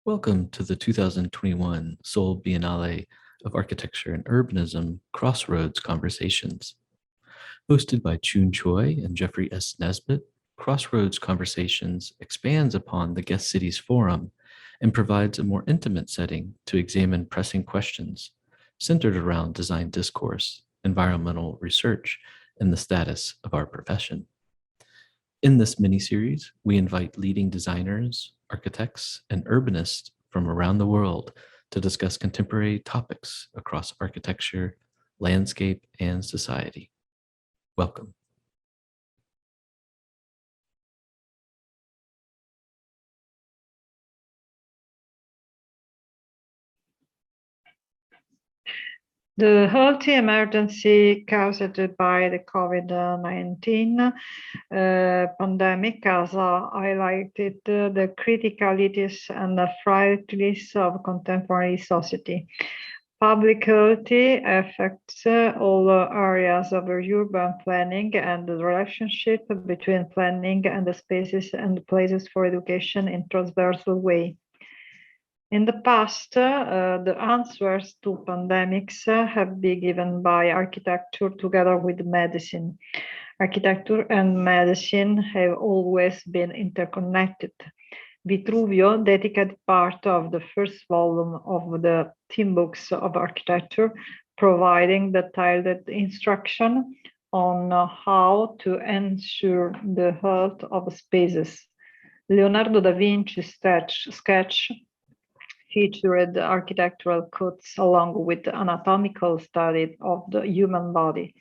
Welcome to the 2021 Seoul Biennale of Architecture and Urbanism Crossroads Conversations. Hosted by Choon Choi and Jeffrey S. Nesbit, Crossroads Conversations expands upon the Guest Cities Forum and provides a more intimate setting to examine pressing questions centered around design discourse, environmental research, and the status of our profession. In this mini-series, we invite leading designers, architects, and urbanists from around the world to discuss contemporary topics across architecture, landscape, and society. Welcome. The health emergency caused by the COVID-19 pandemic has highlighted the criticalities and the fragilities of contemporary society. Public health affects all areas of urban planning and the relationship between planning and the spaces and places for education in transversal way. In the past, the answers to pandemics have been given by architecture together with medicine. Architecture and medicine have always been interconnected. Vitruvio dedicated part of the first volume of the theme books of architecture, providing detailed instruction on how to ensure the health of spaces. Leonardo da Vinci's sketch featured architectural cuts along with anatomical study of the human body.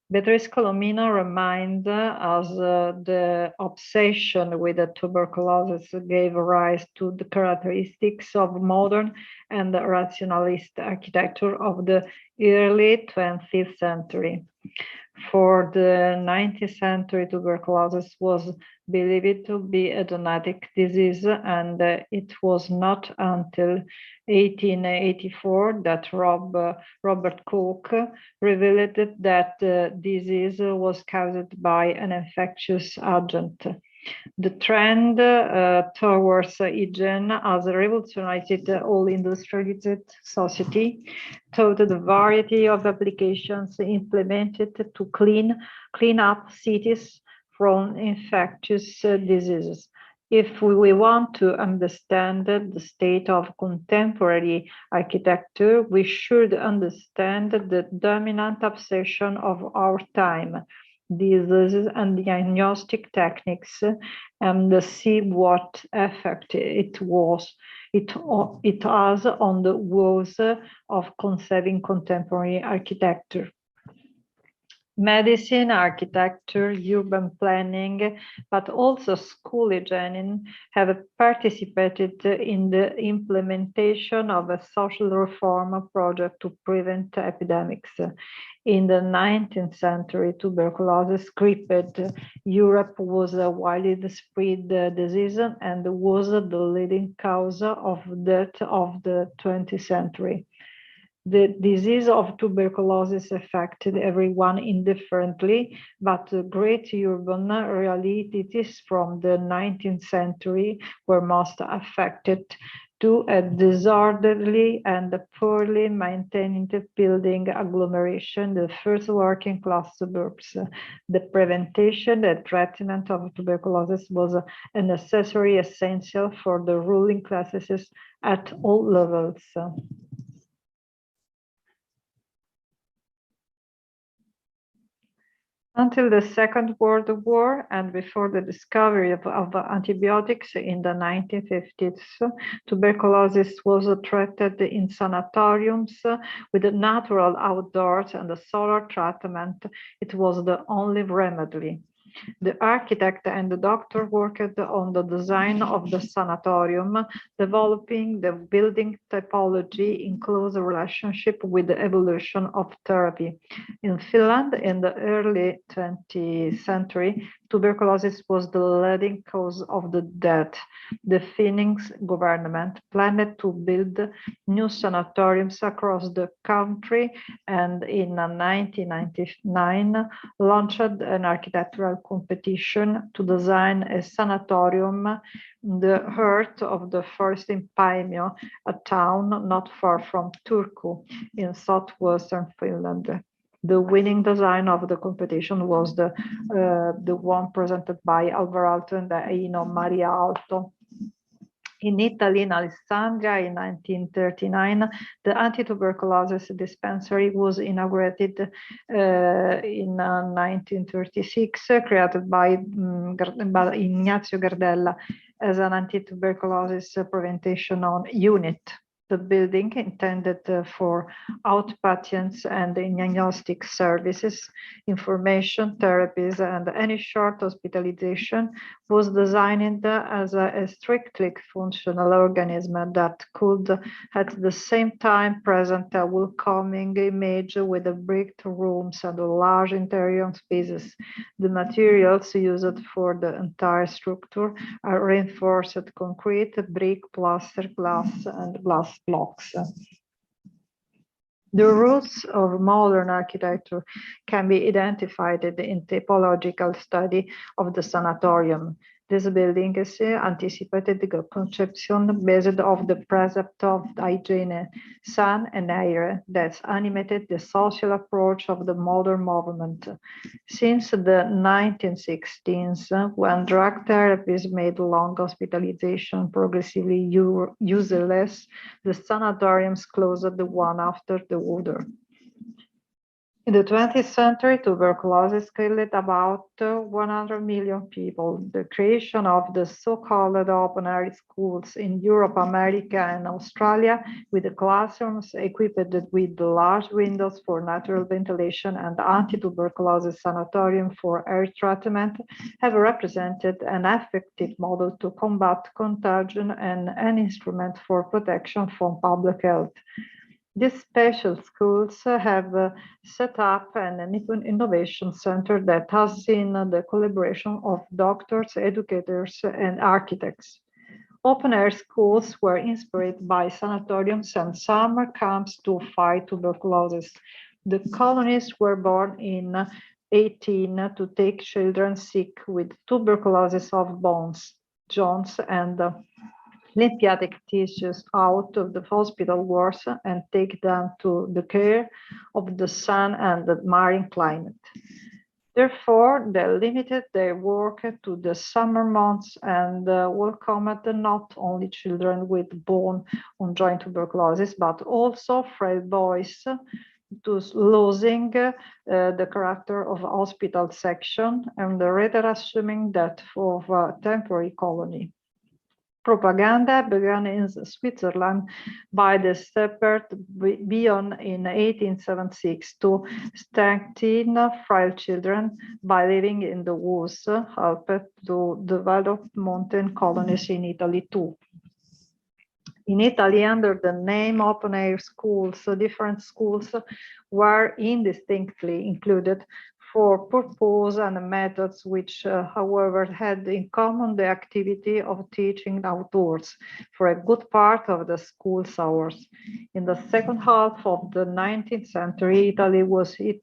Beatrice Colomino reminds us the obsession with the tuberculosis gave rise to the characteristics of modern and rationalist architecture of the early 20th century. For the 19th century, tuberculosis was believed to be a genetic disease, and it was not until 1884 that Robert Koch revealed that the disease was caused by an infectious agent. The trend towards hygiene has revolutionized all industrialized society, through the variety of applications implemented to clean up cities from infectious diseases. If we want to understand the state of contemporary architecture, we should understand the dominant obsession of our time, diseases and diagnostic techniques, and see what effect it has on the woes of conceiving contemporary architecture. Medicine, architecture, urban planning, but also school hygiene have participated in the implementation of a social reform project to prevent epidemics. In the 19th century, tuberculosis gripped Europe was a widely spread disease and was the leading cause of death of the 20th century. The disease of tuberculosis affected everyone indifferently, but the great urban realities from the 19th century were most affected to a disorderly and poorly maintained building agglomeration, the first working class suburbs. The prevention and treatment of tuberculosis was a necessary essential for the ruling classes at all levels. Until the Second World War and before the discovery of antibiotics in the 1950s, tuberculosis was treated in sanatoriums with natural outdoors and the solar treatment. It was the only remedy. The architect and the doctor worked on the design of the sanatorium, developing the building typology in close relationship with the evolution of therapy. In Finland, in the early 20th century, tuberculosis was the leading cause of the death. The Phoenix government planned to build new sanatoriums across the country, and in 1999 launched an architectural competition to design a sanatorium in the heart of the forest in Paimio, a town not far from Turku in southwestern Finland. The winning design of the competition was the one presented by Alvarado and Aino Maria Alto. In Italy, in Alessandria, in 1939, the anti-tuberculosis dispensary was inaugurated in 1936, created by Ignazio Gardella as an anti-tuberculosis prevention unit. The building, intended for outpatients and diagnostic services, information, therapies, and any short hospitalization, was designed as a strictly functional organism that could at the same time present a welcoming image with the bricked rooms and large interior spaces. The materials used for the entire structure are reinforced concrete, brick, plaster, glass, and glass blocks. The roots of modern architecture can be identified in typological study of the sanatorium. This building is anticipated the conception based on the precept of hygiene, sun and air that animated the social approach of the modern movement. Since the 1960s, when drug therapies made long hospitalization progressively useless, the sanatoriums closed the one after the other. In the 20th century, tuberculosis killed about 100 million people. The creation of the so-called open-air schools in Europe, America, and Australia, with the classrooms equipped with large windows for natural ventilation and anti-tuberculosis sanatorium for air treatment, have represented an effective model to combat contagion and an instrument for protection from public health. These special schools have set up an innovation center that has seen the collaboration of doctors, educators, and architects. Open-air schools were inspired by sanatoriums and summer camps to fight tuberculosis. The colonies were born in 18 to take children sick with tuberculosis of bones, joints, and lymphatic tissues out of the hospital wards and take them to the care of the sun and the marine climate. Therefore, they limited their work to the summer months and welcomed not only children with bone or joint tuberculosis, but also frail boys, thus losing the character of hospital section and rather assuming that of a temporary colony. Propaganda began in Switzerland by the shepherd Bion in 1876 to strengthen frail children by living in the woods, helped to develop mountain colonies in Italy too. In Italy, under the name open-air schools, different schools were indistinctly included for purpose and methods which, however, had in common the activity of teaching outdoors for a good part of the school's hours. In the second half of the 19th century, Italy was hit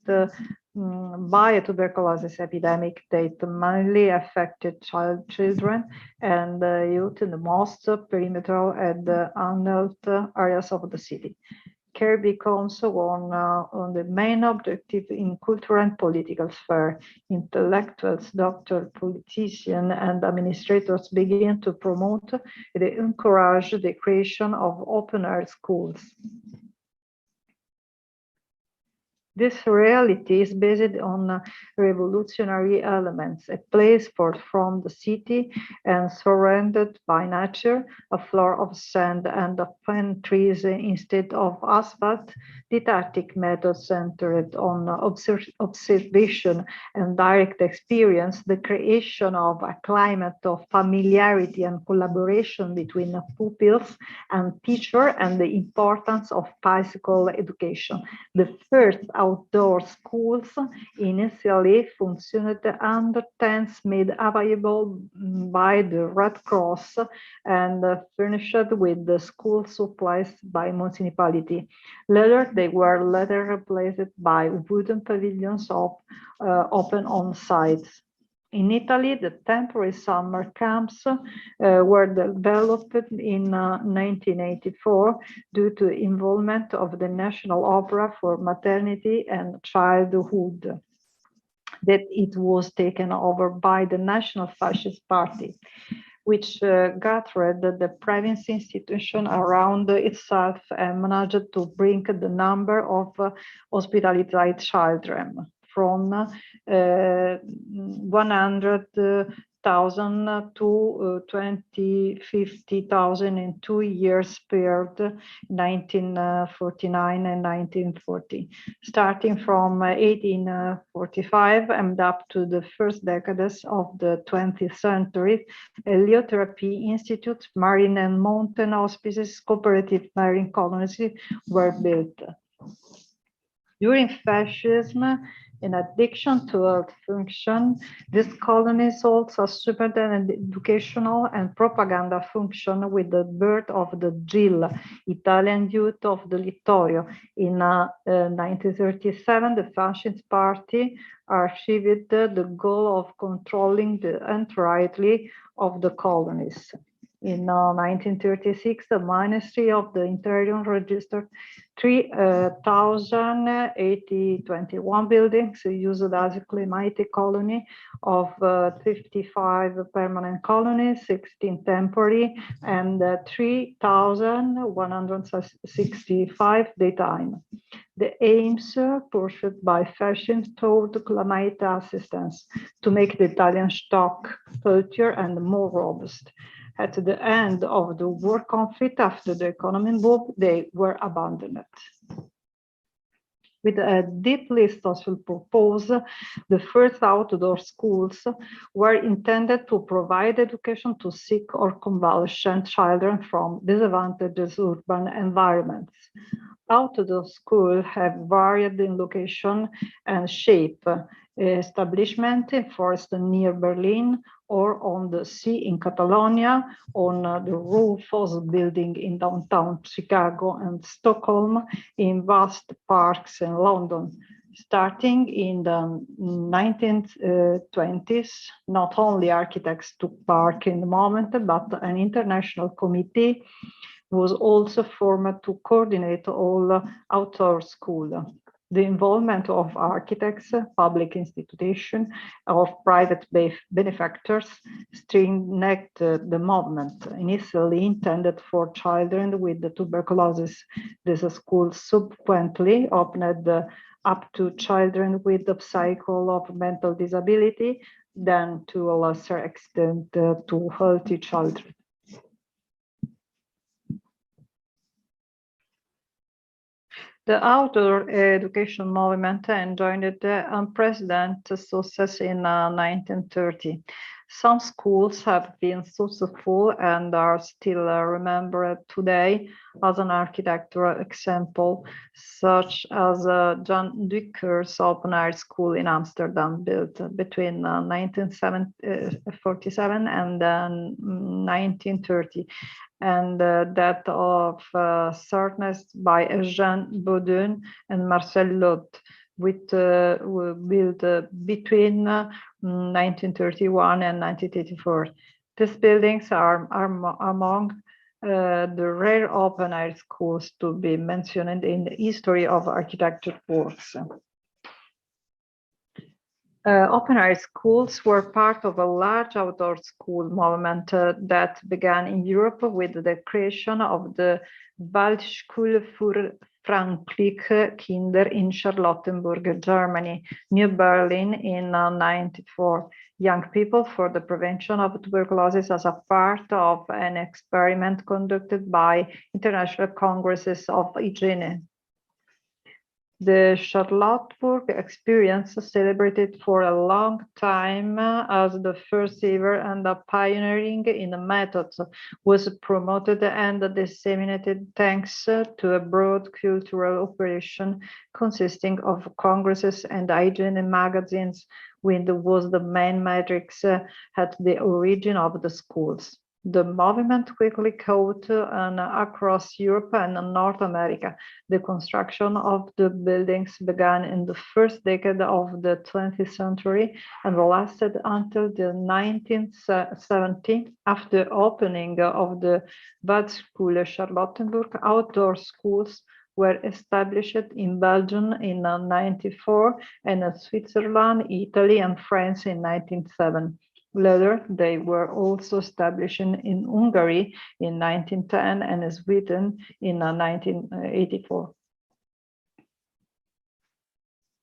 by a tuberculosis epidemic that mainly affected children and youth in the most perimeter and unhealthy areas of the city. Care becomes one on the main objective in cultural and political sphere. Intellectuals, doctors, politicians, and administrators begin to promote and encourage the creation of open-air schools. This reality is based on revolutionary elements, a place forth from the city and surrounded by nature, a floor of sand and of pine trees instead of asphalt, didactic methods centered on observation and direct experience, the creation of a climate of familiarity and collaboration between pupils and teachers, and the importance of physical education. The first outdoor schools initially functioned under tents made available by the Red Cross and furnished with the school supplies by municipality. Later, they were replaced by wooden pavilions open on sites. In Italy, the temporary summer camps were developed in 1984 due to involvement of the National Opera for Maternity and Childhood, that it was taken over by the National Fascist Party, which gathered the province institution around itself and managed to bring the number of hospitalized children from 100,000 to 50,000 in 2 years period, 1949 and 1940. Starting from 1845 and up to the first decades of the 20th century, heliotherapy institutes, marine and mountain hospices, cooperative marine colonies were built. During fascism, in addition to health function, these colonies also assumed an educational and propaganda function with the birth of the DIL, Italian Youth of the Littorio. In 1937, the Fascist Party achieved the goal of controlling the entirety of the colonies. In 1936, the Ministry of the Interior registered 3,021 buildings used as a climatic colony of 55 permanent colonies, 16 temporary, and 3,165 daytime. The aims pursued by fascism toward climate assistance to make the Italian stock healthier and more robust. At the end of the war conflict, after the economic boom, they were abandoned. With a deeply social purpose, the first outdoor schools were intended to provide education to sick or convalescent children from disadvantaged urban environments. Outdoor schools have varied in location and shape. Establishment in forest near Berlin or on the sea in Catalonia, on the roof of a building in downtown Chicago and Stockholm, in vast parks in London. Starting in the 1920s, not only architects took part in the moment, but an international committee was also formed to coordinate all outdoor schools. The involvement of architects, public institutions, of private benefactors strengthened the movement. Initially intended for children with tuberculosis, this school subsequently opened up to children with the cycle of mental disability, then to a lesser extent to healthy children. The outdoor education movement enjoyed unprecedented success in 1930. Some schools have been successful and are still remembered today as an architectural example, such as John Duker's open air school in Amsterdam, built between 1947 and 1930. And that of Sarnes by Eugène Baudin and Marcel Lot, which were built between 1931 and 1984. These buildings are among the rare open-air schools to be mentioned in the history of architecture works. Open-air schools were part of a large outdoor school movement that began in Europe with the creation of the Waldschule für Frankliche Kinder in Charlottenburg, Germany, New Berlin in 1994. Young people for the prevention of tuberculosis as a part of an experiment conducted by International Congresses of Hygiene. The Charlottenburg experience, celebrated for a long time as the first ever and a pioneering in the methods, was promoted and disseminated thanks to a broad cultural operation consisting of congresses and hygiene magazines, which was the main matrix at the origin of the schools. The movement quickly caught on across Europe and North America. The construction of the buildings began in the first decade of the 20th century and lasted until the 1970. After the opening of the Waldschule Charlottenburg, outdoor schools were established in Belgium in 1994 and in Switzerland, Italy, and France in 1907. Later, they were also established in Hungary in 1910 and in Sweden in 1984.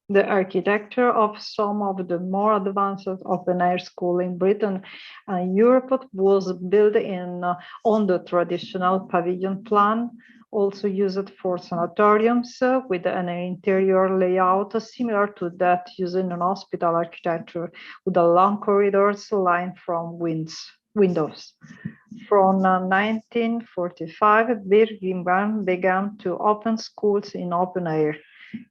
The architecture of some of the more advanced open-air schools in Britain and Europe was built on the traditional pavilion plan, also used for sanatoriums with an interior layout similar to that used in an hospital architecture, with the long corridors lined from windows. From 1945, Birmingham began to open schools in open air.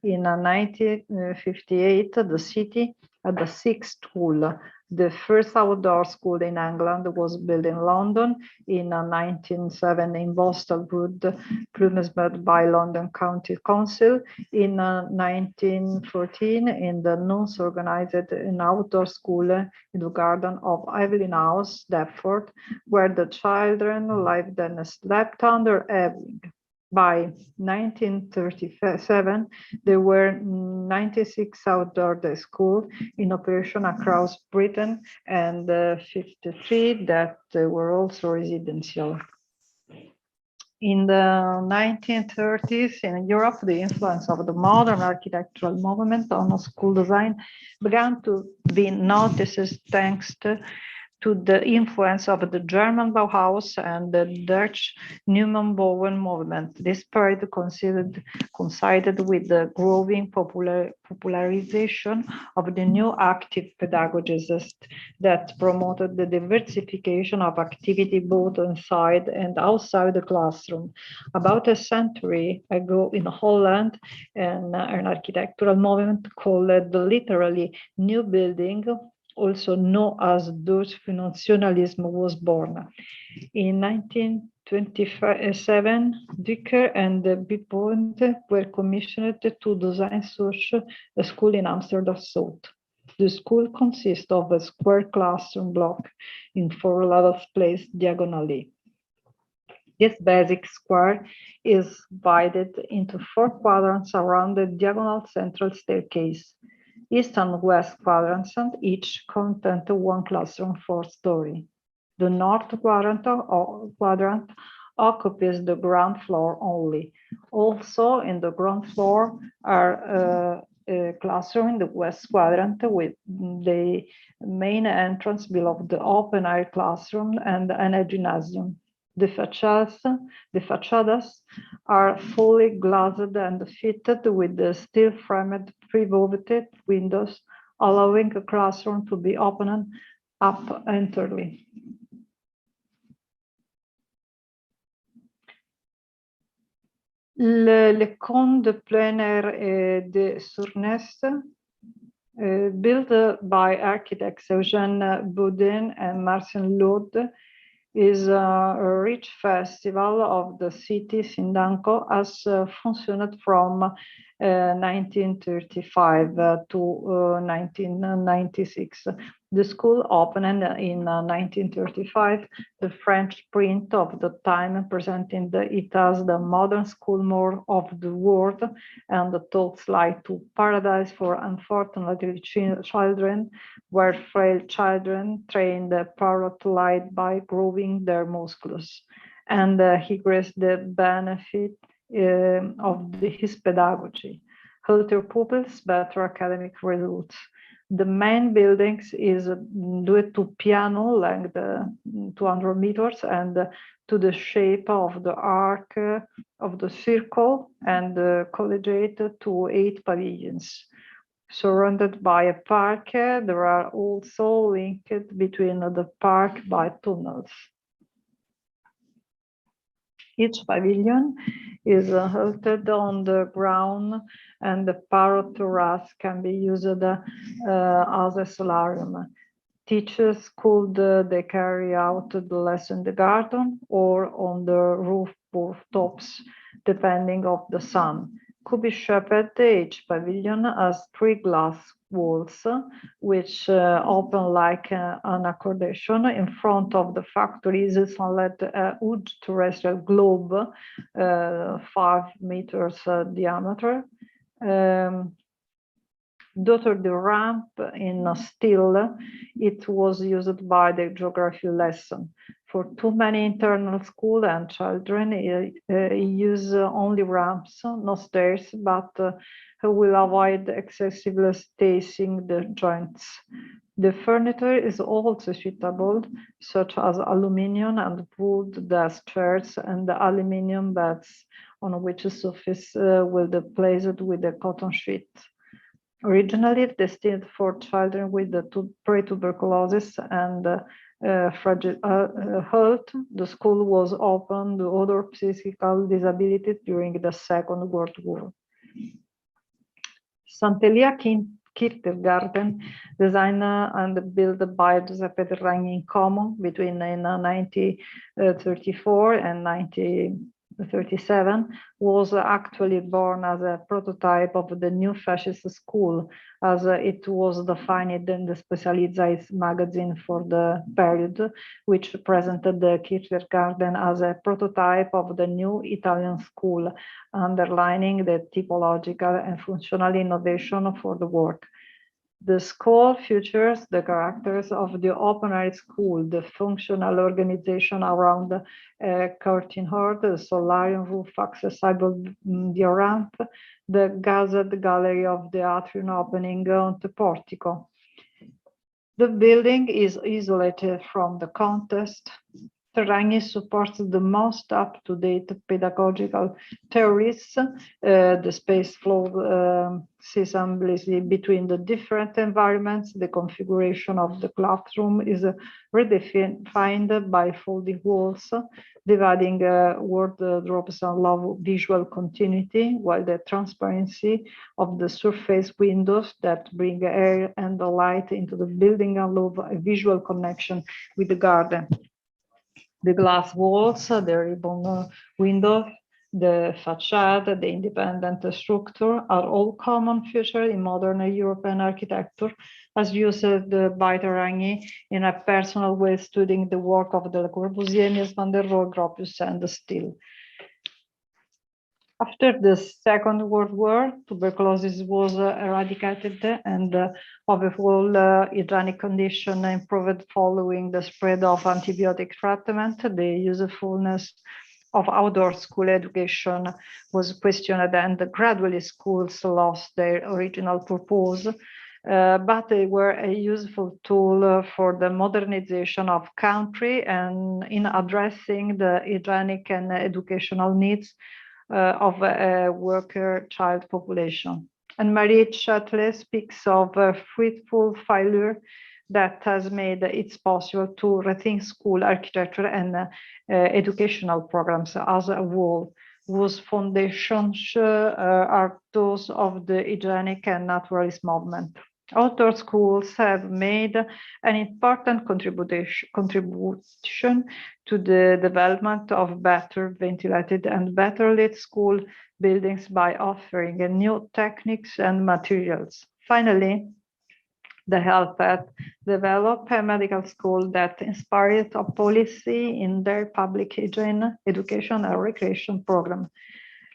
In 1958, the city had the sixth school. The first outdoor school in England was built in London. In 1907 in Boston Wood, Plumstead by London County Council. In 1914, in the nuns organized an outdoor school in the garden of Evelyn House, Deptford, where the children lived and slept under awning. By 1937, there were 96 outdoor day schools in operation across Britain and 53 that were also residential. In the 1930s in Europe, the influence of the modern architectural movement on school design began to be noticed thanks to the influence of the German Bauhaus and the Dutch Neumann-Bowen movement. This period coincided with the growing popularization of the new active pedagogies that promoted the diversification of activity both inside and outside the classroom. About a century ago in Holland, an architectural movement called the literally new building, also known as Dutch Functionalism, was born. In 1927, Duker and Bipont were commissioned to design such a school in Amsterdam South. The school consists of a square classroom block in 4 levels placed diagonally. This basic square is divided into 4 quadrants around the diagonal central staircase. East and west quadrants and each contain 1 classroom 4-story. The north quadrant occupies the ground floor only. Also in the ground floor are a classroom in the west quadrant with the main entrance below the open air classroom and a gymnasium. The fachadas are fully glazed and fitted with the steel framed pre-vaulted windows, allowing a classroom to be opened up entirely. L'école de plein air de Sournest, built by architects Eugène Boudin and Marcin Lode, is a rich festival of the city. Sindanko has functioned from 1935 to 1996. The school opened in 1935. The French print of the time presenting it as the modern school more of the world and the talks like to paradise for unfortunately children, where frail children trained parrot-like by growing their muscles. And he grasped the benefit of his pedagogy. Healthier pupils, better academic results. The main buildings is due to piano length 200 meters and to the shape of the arc of the circle and collegiate to 8 pavilions. Surrounded by a park, there are also linked between the park by tunnels. Each pavilion is halted on the ground, and the parrot terrace can be used as a solarium. Teachers could they carry out the lesson in the garden or on the rooftops, depending on the sun. Could be shaped. Each pavilion has 3 glass walls, which open like an accommodation. In front of the factory is a huge terrestrial globe, 5 meters diameter. Due to the ramp in steel, it was used by the geography lesson. For too many internal school and children, use only ramps, no stairs, but will avoid excessively spacing the joints. The furniture is also suitable, such as aluminum and wood desk chairs and the aluminum beds, on which the surface will be placed with a cotton sheet. Originally destined for children with pre-tuberculosis and fragile health, the school was open to other physical disabilities during the Second World War. Sant'Elia Kindergarten, designed and built by Giuseppe Terragni in common between 1934 and 1937, was actually born as a prototype of the new fascist school, as it was defined in the Specialized magazine for the period, which presented the kindergarten as a prototype of the new Italian school, underlining the typological and functional innovation for the work. The school features the characters of the open-air school, the functional organization around the courtyard, the solarium roof accessible via ramp, the gazetted gallery of the atrium opening on the portico. The building is isolated from the context. Terragni supports the most up-to-date pedagogical theories. The space flow seamlessly between the different environments. The configuration of the classroom is redefined by folding walls, dividing wardrobes and low visual continuity, while the transparency of the surface windows that bring air and the light into the building allow a visual connection with the garden. The glass walls, the ribbon window, the facade, the independent structure are all common features in modern European architecture, as used by Terragni in a personal way, studying the work of Le Corbusier, Mies van der Rohe, Gropius, and Steele. After the Second World War, tuberculosis was eradicated and overall hygienic condition improved following the spread of antibiotic treatment. The usefulness of outdoor school education was questioned, and gradually schools lost their original purpose, but they were a useful tool for the modernization of country and in addressing the hygienic and educational needs of a worker child population. And Marie Châtelet speaks of a fruitful failure that has made it possible to rethink school architecture and educational programs as a whole, whose foundations are those of the hygienic and naturalist movement. Outdoor schools have made an important contribution to the development of better ventilated and better lit school buildings by offering new techniques and materials. Finally, they helped develop a medical school that inspired a policy in their public hygiene, education, and recreation program.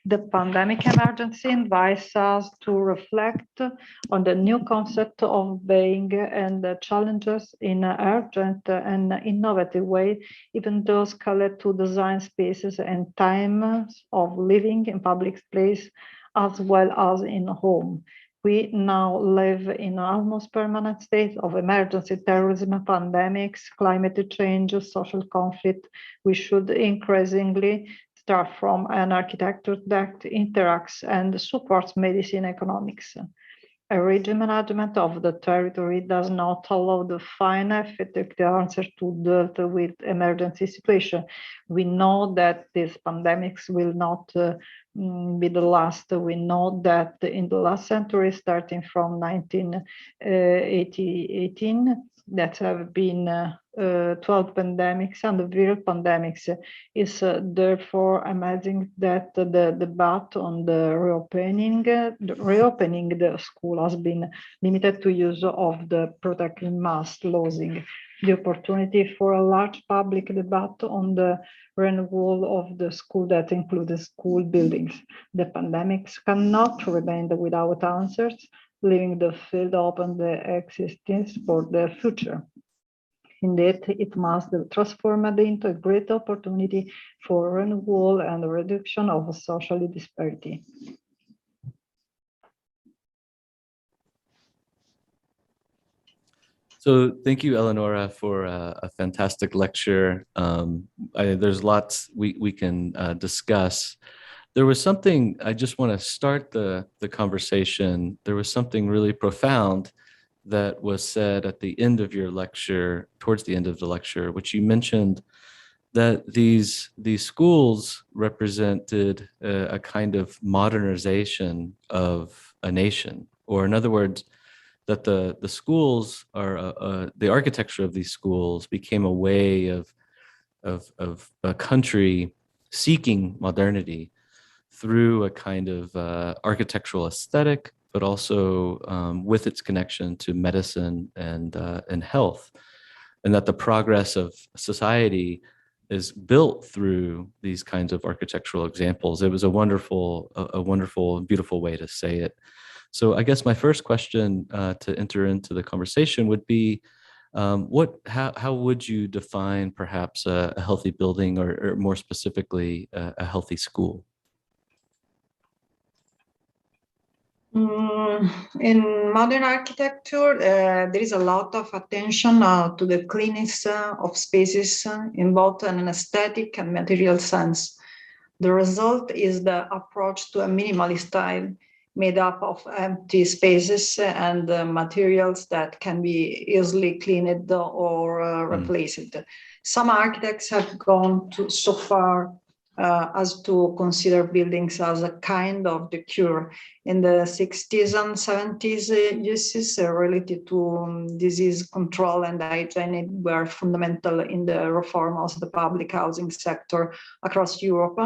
The pandemic emergency invites us to reflect on the new concept of being and the challenges in an urgent and innovative way, even those called to design spaces and times of living in public space as well as in home. We now live in an almost permanent state of emergency, terrorism, pandemics, climate change, social conflict. We should increasingly start from an architecture that interacts and supports medicine economics. A rigid management of the territory does not allow the fine effective answer to deal with emergency situation. We know that these pandemics will not be the last. We know that in the last century, starting from 1918, that have been 12 pandemics and the viral pandemics. Is therefore amazing that the debate on the reopening the school has been limited to use of the protective mask, losing the opportunity for a large public debate on the renewal of the school that includes school buildings. The pandemics cannot remain without answers, leaving the field open the existence for the future. Indeed, it must be transformed into a great opportunity for renewal and reduction of social disparity. So thank you, Eleonora, for a fantastic lecture. There's lots we can discuss. There was something, I just want to start the conversation. There was something really profound that was said at the end of your lecture, towards the end of the lecture, which you mentioned that these schools represented a kind of modernization of a nation, or in other words, that the schools are the architecture of these schools became a way of a country seeking modernity through a kind of architectural aesthetic, but also with its connection to medicine and health, and that the progress of society is built through these kinds of architectural examples. It was a wonderful, beautiful way to say it. So I guess my first question to enter into the conversation would be, how would you define perhaps a healthy building, or more specifically, a healthy school? In modern architecture, there is a lot of attention to the cleanness of spaces in both an aesthetic and material sense. The result is the approach to a minimalist style made up of empty spaces and materials that can be easily cleaned or replaced. Some architects have gone so far as to consider buildings as a kind of the cure. In the 60s and 70s, uses related to disease control and hygiene were fundamental in the reform of the public housing sector across Europe.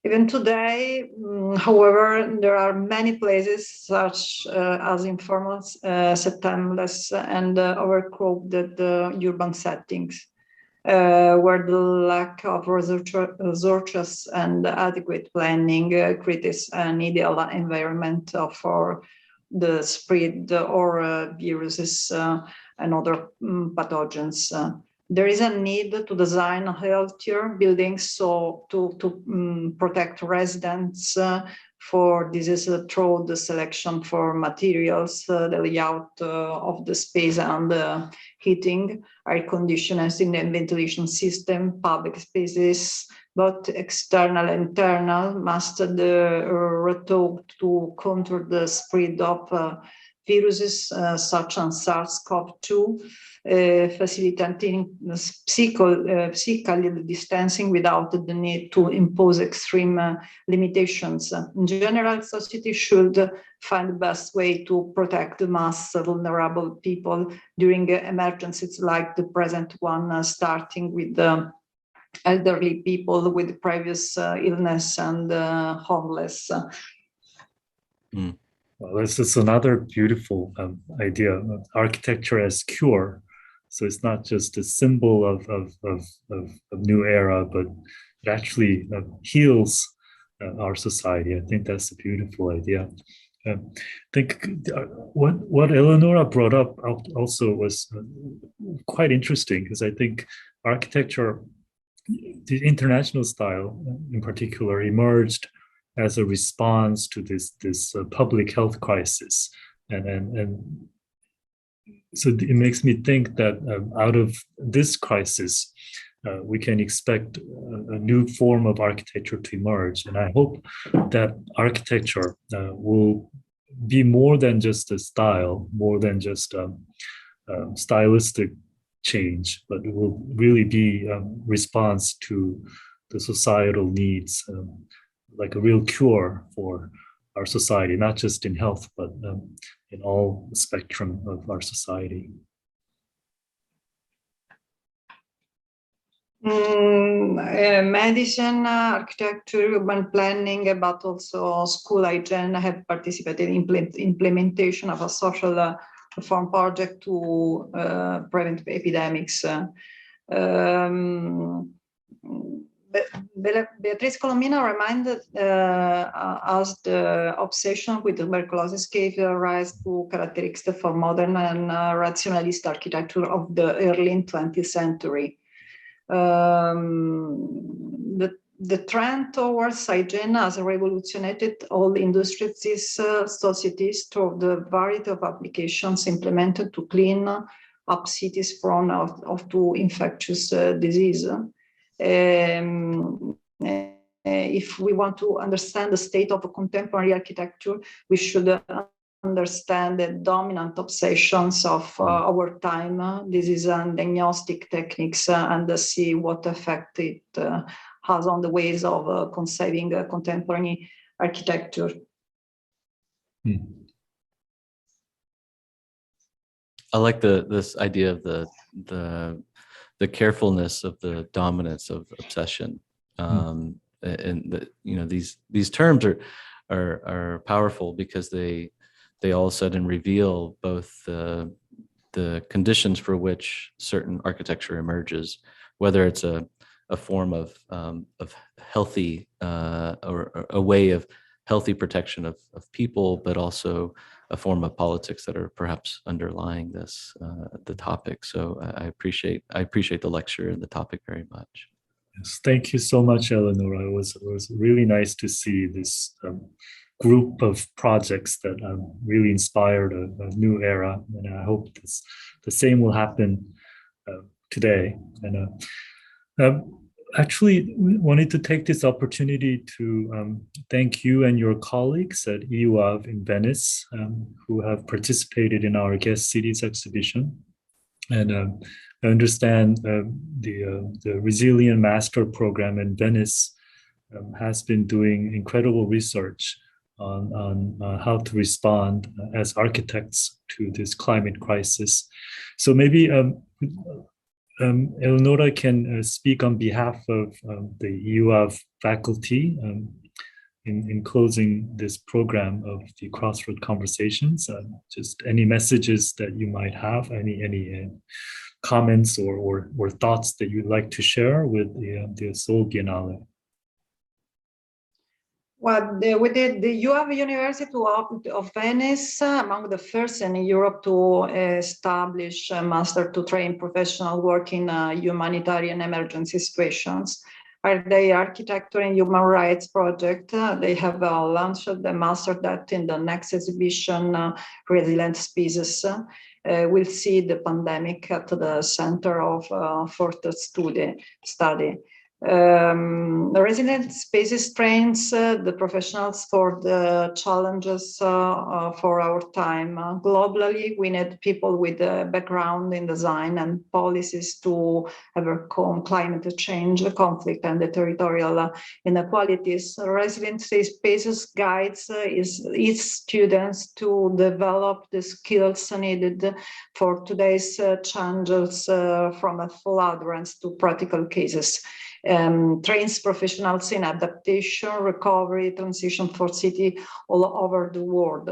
Even today, however, there are many places such as informal, septemless, and overcrowded urban settings, where the lack of resources and adequate planning creates an ideal environment for the spread or viruses and other pathogens. There is a need to design healthier buildings to protect residents for disease through the selection for materials, the layout of the space and the heating, air conditioning and ventilation system, public spaces, both external and internal, must rethought to counter the spread of viruses such as SARS-CoV-2, facilitating physical distancing without the need to impose extreme limitations. In general, society should find the best way to protect the most vulnerable people during emergencies like the present one, starting with the elderly people with previous illness and homeless. Well, this is another beautiful idea, architecture as cure. So it's not just a symbol of new era, but it actually heals our society. I think that's a beautiful idea. I think what Eleonora brought up also was quite interesting, because I think architecture, the international style in particular, emerged as a response to this public health crisis, and so it makes me think that out of this crisis, we can expect a new form of architecture to emerge. And I hope that architecture will be more than just a style, more than just stylistic change, but it will really be a response to the societal needs, like a real cure for our society, not just in health, but in all the spectrum of our society. Medicine, architecture, urban planning, but also school hygiene have participated in implementation of a social reform project to prevent epidemics. Beatrice Colombina reminded us the obsession with tuberculosis gave rise to characteristics for modern and rationalist architecture of the early 20th century. The trend towards hygiene has revolutionized all industries, societies through the variety of applications implemented to clean up cities prone to infectious disease. If we want to understand the state of contemporary architecture, we should understand the dominant obsessions of our time. This is diagnostic techniques and see what effect it has on the ways of conceiving contemporary architecture. I like this idea of the carefulness of the dominance of obsession, and these terms are powerful because they all of a sudden reveal both the conditions for which certain architecture emerges, whether it's a form of healthy or a way of healthy protection of people, but also a form of politics that are perhaps underlying this the topic. So I appreciate the lecture and the topic very much. Yes, thank you so much, Eleonora. It was really nice to see this group of projects that really inspired a new era, and I hope the same will happen today. And actually, wanted to take this opportunity to thank you and your colleagues at IUAV in Venice who have participated in our guest cities exhibition. And I understand the Resilient Master program in Venice has been doing incredible research on how to respond as architects to this climate crisis. So maybe Eleonora can speak on behalf of the IUAV faculty in closing this program of the Crossroad Conversations. Just any messages that you might have, any comments or thoughts that you'd like to share with the Seoul Biennale. Well, we did the UAV University of Venice, among the first in Europe to establish a master to train professionals working in humanitarian emergency situations. The Architecture and Human Rights Project, they have launched the master that in the next exhibition, Resilient Spaces, will see the pandemic at the center of further study. The Resilient Spaces trains the professionals for the challenges for our time. Globally, we need people with a background in design and policies to overcome climate change, conflict, and the territorial inequalities. Resilient Spaces guides its students to develop the skills needed for today's challenges from a full adherence to practical cases. Trains professionals in adaptation, recovery, transition for city all over the world.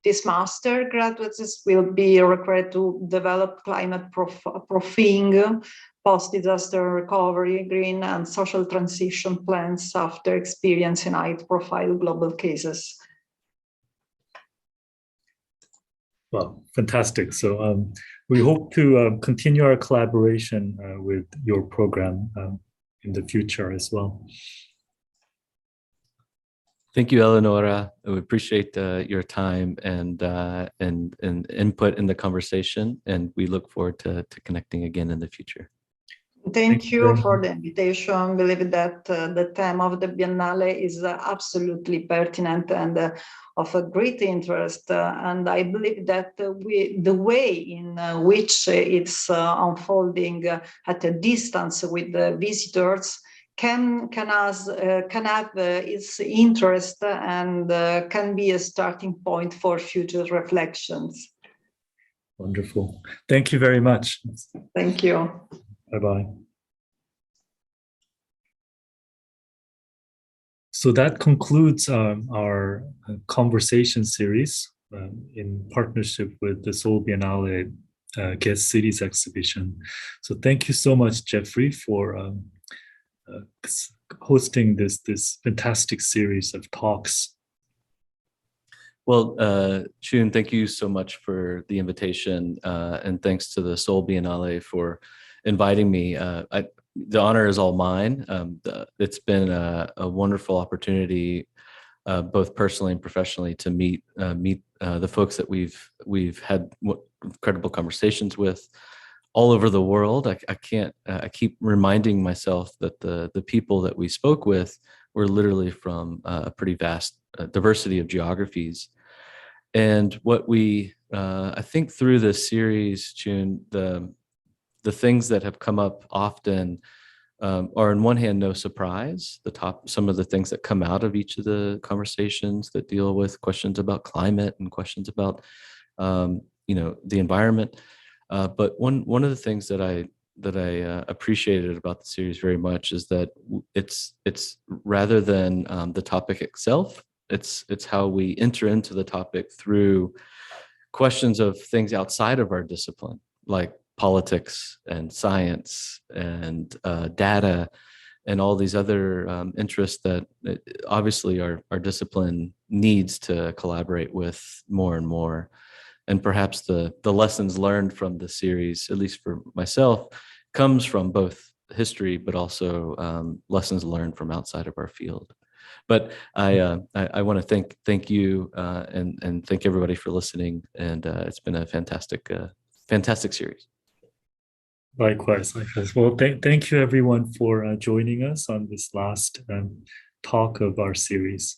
This master graduates will be required to develop climate proofing, post-disaster recovery, green and social transition plans after experiencing high-profile global cases. Well, fantastic. So we hope to continue our collaboration with your program in the future as well. Thank you, Eleonora. We appreciate your time and input in the conversation, and we look forward to connecting again in the future. Thank you for the invitation. I believe that the theme of the Biennale is absolutely pertinent and of a great interest. And I believe that the way in which it's unfolding at a distance with the visitors can have its interest and can be a starting point for future reflections. Wonderful. Thank you very much. Thank you. Bye-bye. So that concludes our conversation series in partnership with the Seoul Biennale Guest Cities exhibition. So thank you so much, Jeffrey, for hosting this fantastic series of talks. Well, Choon, thank you so much for the invitation, and thanks to the Seoul Biennale for inviting me. The honor is all mine. It's been a wonderful opportunity, both personally and professionally, to meet the folks that we've had incredible conversations with all over the world. I keep reminding myself that the people that we spoke with were literally from a pretty vast diversity of geographies. And what we, I think through this series, Choon, the things that have come up often are, on one hand, no surprise. Some of the things that come out of each of the conversations that deal with questions about climate and questions about, the environment. But one of the things that I appreciated about the series very much is that it's rather than the topic itself, it's how we enter into the topic through questions of things outside of our discipline, like politics and science and data and all these other interests that obviously our discipline needs to collaborate with more and more. And perhaps the lessons learned from the series, at least for myself, comes from both history, but also lessons learned from outside of our field. But I want to thank you and thank everybody for listening. And it's been a fantastic series. Likewise. Well, thank you everyone for joining us on this last talk of our series.